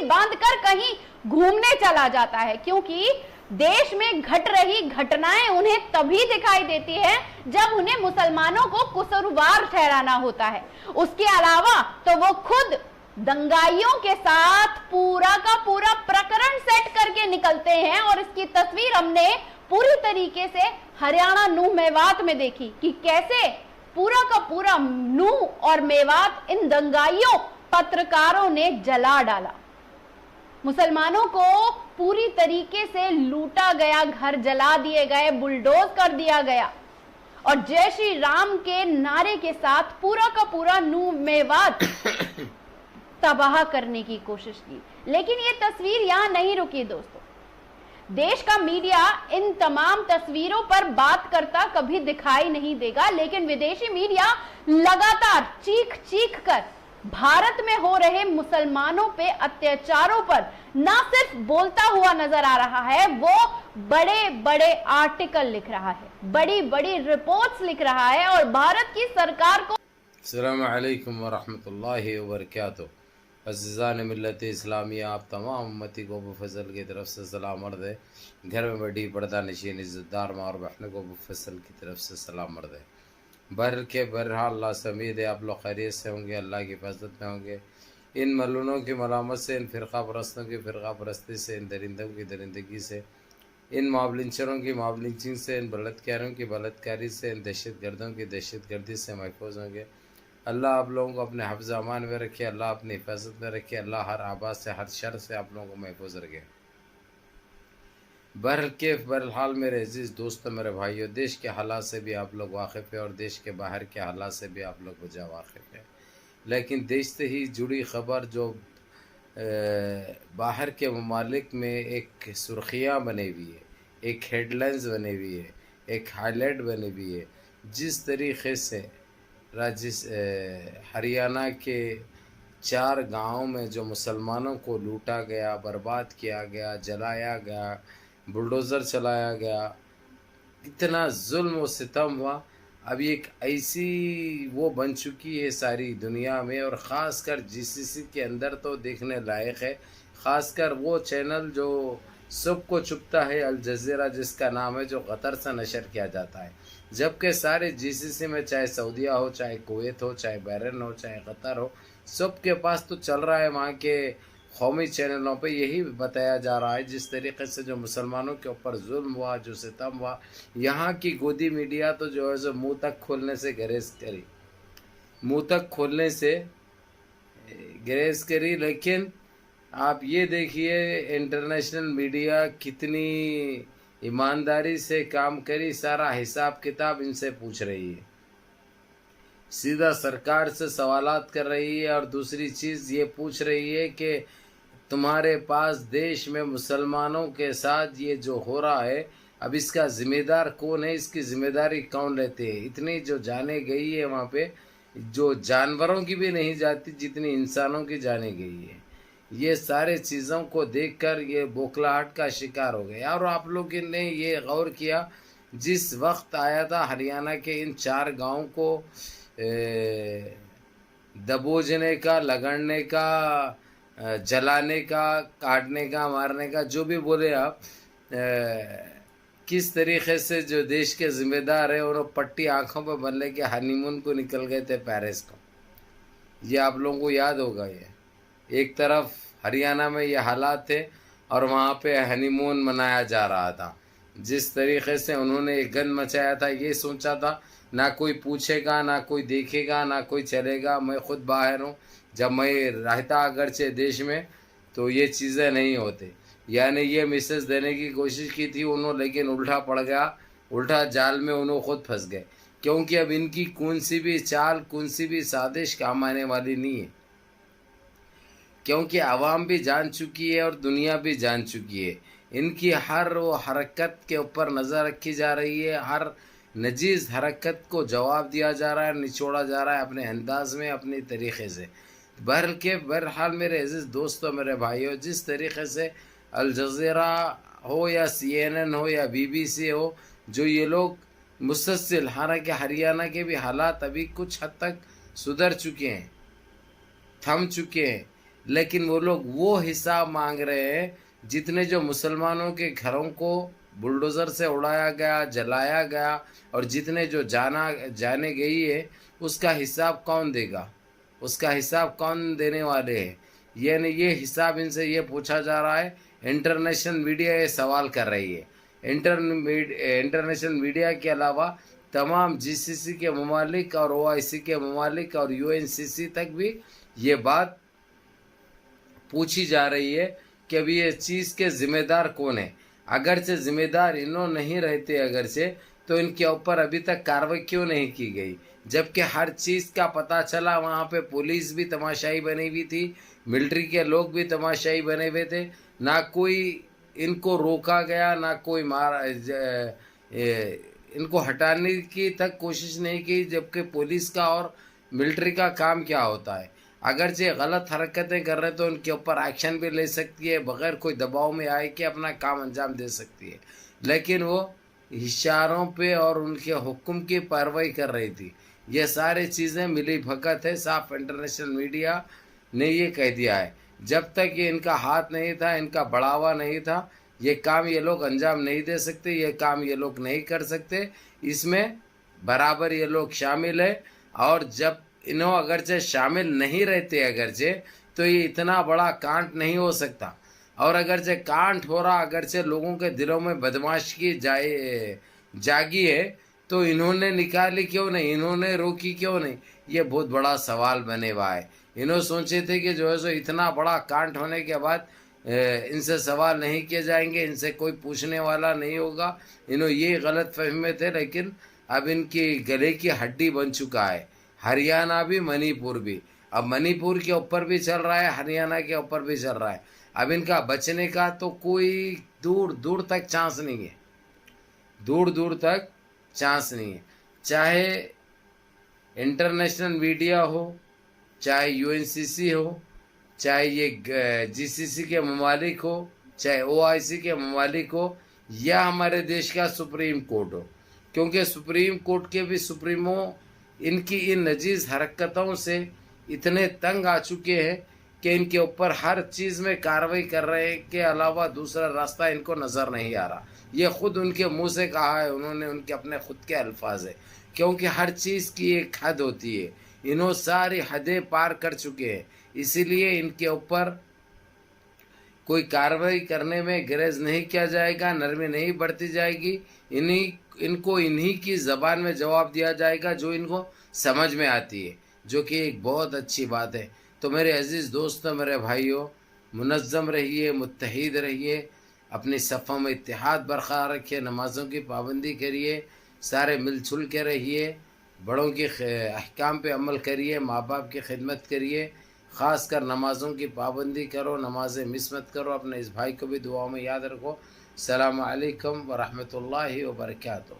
बांध कर कहीं घूमने चला जाता है, क्योंकि देश में घट रही घटनाएं उन्हें तभी दिखाई देती है जब उन्हें मुसलमानों को कसूरवार ठहराना होता है। उसके अलावा तो वो खुद दंगाइयों के साथ पूरा का पूरा प्रकरण सेट करके निकलते हैं, और इसकी तस्वीर हमने पूरी तरीके से हरियाणा नूह मेवात में देखी कि कैसे पूरा का पूरा नूह और मेवात इन दंगाइयों पत्रकारों ने जला डाला। मुसलमानों को पूरी तरीके से लूटा गया, घर जला दिए गए, बुलडोज कर दिया गया, और जय श्री राम के नारे के साथ पूरा का पूरा नूह मेवात तबाह करने की कोशिश की। लेकिन ये तस्वीर यहां नहीं रुकी दोस्तों। देश का मीडिया इन तमाम तस्वीरों पर बात करता कभी दिखाई नहीं देगा, लेकिन विदेशी मीडिया लगातार चीख चीख कर भारत में हो रहे मुसलमानों पे अत्याचारों पर ना सिर्फ बोलता हुआ नजर आ रहा है, वो बड़े बड़े आर्टिकल लिख रहा है, बड़ी बड़ी रिपोर्ट्स लिख रहा है, और भारत की सरकार को अस्सलामु अलैकुम वरहमतुल्लाहि वबरकातुहू। अज़ीज़ान मिल्लत इस्लामिया, आप तमाम उम्मती को अबू फजल की तरफ से सलाम अर्ज़ है। घर में बैठी पर्दा नशीन इज़्ज़तदार माँ और बहनों को अबू फजल की तरफ से सलाम अर्ज़ है। बहरहाल अल्लाह से उम्मीद है आप लोग खैरियत से होंगे, अल्लाह की हिफाजत में होंगे। इन मलूनों की मलामत से, इन फ़िरक़ा परस्तों की फ़िरक़ा परस्ती से, इन दरिंदों की दरिंदगी से, इन मावलिंचरों की मावलिंचिंग से, इन बलात्कारियों की बलात्कारी से, इन दहशतगर्दों की दहशतगर्दी से महफूज होंगे। अल्लाह आप लोगों को अपने हफ्ज़ अमान में रखे, अल्लाह अपनी हिफाजत में रखे, अल्लाह हर आबाद से, हर शर से आप लोगों को महफूज रखे। बहरहाल मेरे अजीज़ दोस्तों, मेरे भाइयों, देश के हालात से भी आप लोग वाकिफ़ है और देश के बाहर के हालात से भी आप लोग वजह वाकिफ़ है। लेकिन देश से ही जुड़ी ख़बर जो बाहर के ममालिक में एक सुर्खियाँ बनी हुई है, एक हेडलाइंस बनी हुई है, एक हाईलाइट बनी हुई है, जिस तरीक़े से हरियाणा के 4 गाँव में जो मुसलमानों को लूटा गया, बर्बाद किया गया, जलाया गया, बुलडोज़र चलाया गया, इतना जुल्म व सितम हुआ। अब एक ऐसी वो बन चुकी है सारी दुनिया में, और ख़ासकर जीसीसी के अंदर तो देखने लायक है। ख़ासकर वो चैनल जो सबको चुपता है, अल जज़ीरा जिसका नाम है, जो कतर से नशर किया जाता है, जबकि सारे जीसीसी में चाहे सऊदीया हो, चाहे कुवैत हो, चाहे बहरीन हो, चाहे कतर हो, सबके पास तो चल रहा है। वहाँ के कौमी चैनलों पे यही बताया जा रहा है जिस तरीके से जो मुसलमानों के ऊपर जुल्म हुआ, जो सितम हुआ। यहाँ की गोदी मीडिया तो जो है सो मुँह तक खोलने से गरेज करी, मुँह तक खोलने से गरेज करी। लेकिन आप ये देखिए इंटरनेशनल मीडिया कितनी ईमानदारी से काम करी, सारा हिसाब किताब इनसे पूछ रही है, सीधा सरकार से सवालात कर रही है, और दूसरी चीज़ ये पूछ रही है कि तुम्हारे पास देश में मुसलमानों के साथ ये जो हो रहा है, अब इसका ज़िम्मेदार कौन है, इसकी ज़िम्मेदारी कौन लेते हैं। इतनी जो जाने गई है वहाँ पे, जो जानवरों की भी नहीं जाती जितनी इंसानों की जाने गई है। ये सारे चीज़ों को देखकर ये बौखलाहट का शिकार हो गए। और आप लोग ने ये गौर किया, जिस वक्त आया था हरियाणा के इन 4 गाँव को दबोचने का, लगड़ने का, जलाने का, काटने का, मारने का, जो भी बोले आप, किस तरीक़े से जो देश के ज़िम्मेदार है और पट्टी आँखों पर बन ले के हनीमून को निकल गए थे पेरिस को। ये आप लोगों को याद होगा। ये एक तरफ हरियाणा में ये हालात थे और वहाँ पे हनीमून मनाया जा रहा था। जिस तरीक़े से उन्होंने एक गन मचाया था, ये सोचा था ना कोई पूछेगा, ना कोई देखेगा, ना कोई चलेगा, मैं ख़ुद बाहर हूँ। जब मैं रहता अगरचे देश में तो ये चीज़ें नहीं होती। यानी ये मैसेज देने की कोशिश की थी उन्होंने, लेकिन उल्टा पड़ गया, उल्टा जाल में उन्होंने खुद फंस गए। क्योंकि अब इनकी कौन सी भी चाल, कौन सी भी साजिश काम आने वाली नहीं है, क्योंकि आवाम भी जान चुकी है और दुनिया भी जान चुकी है। इनकी हर वो हरकत के ऊपर नज़र रखी जा रही है, हर नजीज़ हरकत को जवाब दिया जा रहा है, निचोड़ा जा रहा है अपने अंदाज में, अपने तरीक़े से। बहरहाल मेरे अजीज़ दोस्तों, मेरे भाइयों, जिस तरीक़े से अल जज़ीरा हो या CNN हो या BBC हो, जो ये लोग मुसलसल, हालांकि हरियाणा के भी हालात अभी कुछ हद तक सुधर चुके हैं, थम चुके हैं, لیکن وہ لوگ وہ حساب مانگ رہے ہیں جتنے جو مسلمانوں کے گھروں کو بلڈوزر سے اڑایا گیا، جلایا گیا، اور جتنے جو جانے گئی ہے اس کا حساب کون دے گا؟ اس کا حساب کون دینے والے ہیں؟ یعنی یہ حساب ان سے یہ پوچھا جا رہا ہے۔ انٹرنیشنل میڈیا یہ سوال کر رہی ہے۔ انٹرنیشنل میڈیا کے علاوہ تمام جی سی سی کے ممالک اور او آئی سی کے ممالک اور یو این سی سی تک بھی یہ بات پوچھی جا رہی ہے کہ ابھی یہ چیز کے ذمہ دار کون ہیں۔ اگرچہ ذمہ دار انہوں نہیں رہتے اگرچہ، تو ان کے اوپر ابھی تک کارروائی کیوں نہیں کی گئی؟ جبکہ ہر چیز کا پتہ چلا، وہاں پہ پولیس بھی تماشائی بنی ہوئی تھی، ملٹری کے لوگ بھی تماشائی بنے ہوئے تھے، نہ کوئی ان کو روکا گیا، نہ کوئی ان کو ہٹانے کی تک کوشش نہیں کی، جبکہ پولیس کا اور ملٹری کا کام کیا ہوتا ہے؟ اگرچہ غلط حرکتیں کر رہے تو ان کے اوپر ایکشن بھی لے سکتی ہے، بغیر کوئی دباؤ میں آئے کہ اپنا کام انجام دے سکتی ہے، لیکن وہ اشاروں پہ اور ان کے حکم کی پیروی کر رہی تھی۔ یہ ساری چیزیں ملی بھگت ہے، صاف انٹرنیشنل میڈیا نے یہ کہہ دیا ہے۔ جب تک یہ ان کا ہاتھ نہیں تھا، ان کا بڑھاوا نہیں تھا، یہ کام یہ لوگ انجام نہیں دے سکتے، یہ کام یہ لوگ نہیں کر سکتے۔ اس میں برابر یہ لوگ شامل ہیں، اور جب انہوں اگرچہ شامل نہیں رہتے اگرچہ، تو یہ اتنا بڑا کانٹ نہیں ہو سکتا۔ اور اگرچہ کانٹ ہو رہا، اگرچہ لوگوں کے دلوں میں بدمعاشی جاگی ہے، تو انہوں نے نکالی کیوں نہیں؟ انہوں نے روکی کیوں نہیں؟ یہ بہت بڑا سوال بنے ہوا ہے۔ انہوں سوچے تھے کہ جو ہے سو اتنا بڑا کانٹ ہونے کے بعد ان سے سوال نہیں کیے جائیں گے، ان سے کوئی پوچھنے والا نہیں ہوگا، انہوں یہ غلط فہمی میں تھے، لیکن اب ان کی گلے کی ہڈی بن چکا ہے۔ ہریانہ بھی، منی پور بھی، اب منی پور کے اوپر بھی چل رہا ہے، ہریانہ کے اوپر بھی چل رہا ہے۔ اب ان کا بچنے کا تو کوئی دور دور تک چانس نہیں ہے، دور دور تک چانس نہیں ہے۔ چاہے انٹرنیشنل میڈیا ہو، چاہے یو این سی سی ہو، چاہے یہ جی سی سی کے ممالک ہو، چاہے او آئی سی کے ممالک ہو، یا ہمارے دیش کا سپریم کورٹ ہو، کیونکہ سپریم کورٹ کے بھی سپریمو ان کی ان نجیز حرکتوں سے اتنے تنگ آ چکے ہیں کہ ان کے اوپر ہر چیز میں کارروائی کر رہے ہیں کے علاوہ دوسرا راستہ ان کو نظر نہیں آ رہا۔ یہ خود ان کے منہ سے کہا ہے، انہوں نے، ان کے اپنے خود کے الفاظ ہیں، کیونکہ ہر چیز کی ایک حد ہوتی ہے، انہوں ساری حدیں پار کر چکے ہیں، اسی لیے ان کے اوپر کوئی کارروائی کرنے میں گریز نہیں کیا جائے گا، نرمی نہیں برتی جائے گی، ان کو انہی کی زبان میں جواب دیا جائے گا جو ان کو سمجھ میں آتی ہے، جو کہ ایک بہت اچھی بات ہے۔ تو میرے عزیز دوستوں، میرے بھائیوں، منظم رہیے، متحد رہیے، اپنی صفوں میں اتحاد برقرار رکھیے، نمازوں کی پابندی کریے، سارے مل جل کے رہیے، بڑوں کے احکام پہ عمل کریے، ماں باپ کی خدمت کریے، خاص کر نمازوں کی پابندی کرو، نمازیں مس مت کرو، اپنے اس بھائی کو بھی دعاؤں میں یاد رکھو۔ السلام علیکم ورحمۃ اللہ وبرکاتہ۔